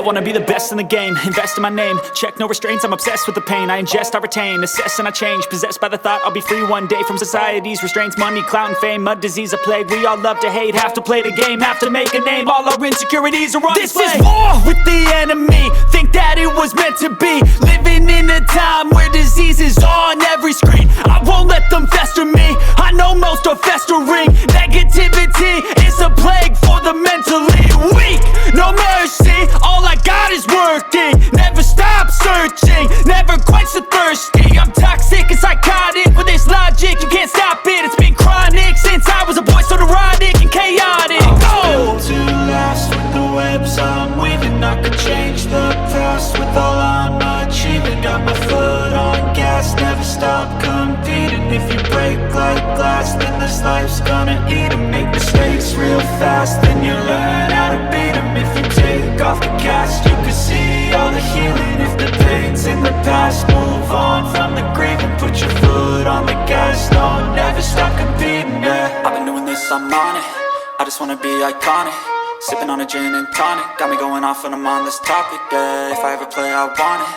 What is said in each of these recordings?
wanna be the best in the game, invest in my name, check no restraints, I'm obsessed with the pain. I ingest, I retain, assess and I change, possessed by the thought I'll be free one day from society's restraints. Money, clout and fame, mud, disease, a plague. We all love to hate, have to play the game, have to make a name. All our insecurities are on display. This is war with the enemy, think that it was meant to be. Living in a time where disease is on every screen. I won't let them fester me, I know most are festering. Negativity is a plague for the mentally weak. No mercy, all I got is working. Never stop searching, never quench the thirsty. I'm toxic and psychotic, with this logic you can't stop it. It's been chronic since I was a boy, so neurotic and chaotic. I'm built to last with the webs I'm weaving. I could change the past with all I'm achieving. Got my foot on gas, never stop competing. If you break like glass, then this life's gonna eat 'em. Make mistakes real fast, then you learn how to beat 'em. If you take off the cast, you can see all the healing. If the pain's in the past, move on from the grave and put your foot on the gas. No, never stop competing, yeah. I've been doing this, I'm on it. I just wanna be iconic. Sipping on a gin and tonic, got me going off when I'm on this topic, yeah. If I ever play, I want it.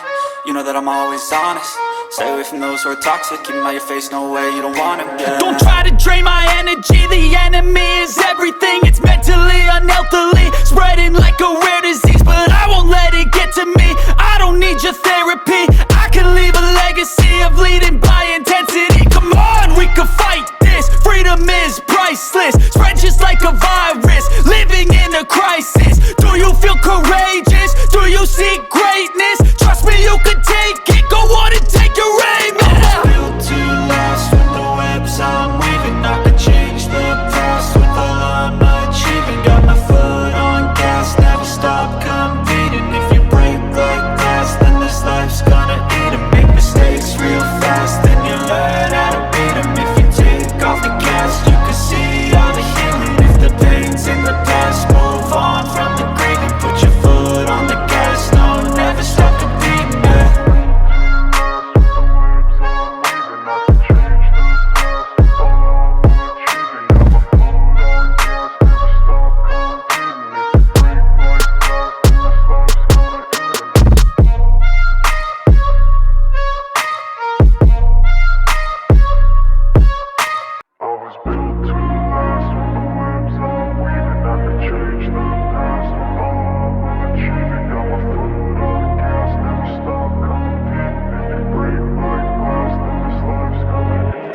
You know that I'm always honest. Stay away from those who are toxic, keep them out your face, no way, you don't want them, yeah. Don't try to drain my energy, the enemy is everything. It's mentally, unhealthily, spreading like a rare disease. But I won't let it get to me, I don't need your therapy. I can leave a legacy of leading by intensity. Come on, we can fight this, freedom is priceless. Spread just like a virus, living in a crisis. Do you feel courageous? Do you seek greatness? Trust me, you can take it, go on and take your aim, yeah. I'm built to last with the webs I'm weaving. I could change the past with all I'm achieving. Got my foot on gas, never stop competing. If you break like glass, then this life's gonna eat 'em. Make mistakes real fast, then you learn how to beat 'em. If you take off the cast, you can see all the healing. If the pain's in the past, move on from the grave and put your foot on the gas. No, never stop competing, yeah.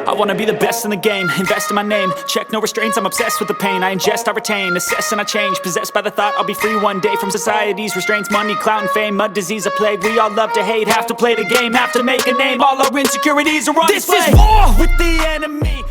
I wanna be the best in the game, invest in my name, check no restraints, I'm obsessed with the pain. I ingest, I retain, assess and I change, possessed by the thought I'll be free one day from society's restraints. Money, clout and fame, mud, disease, a plague. We all love to hate, have to play the game, have to make a name. All our insecurities are on display. This is war with the enemy.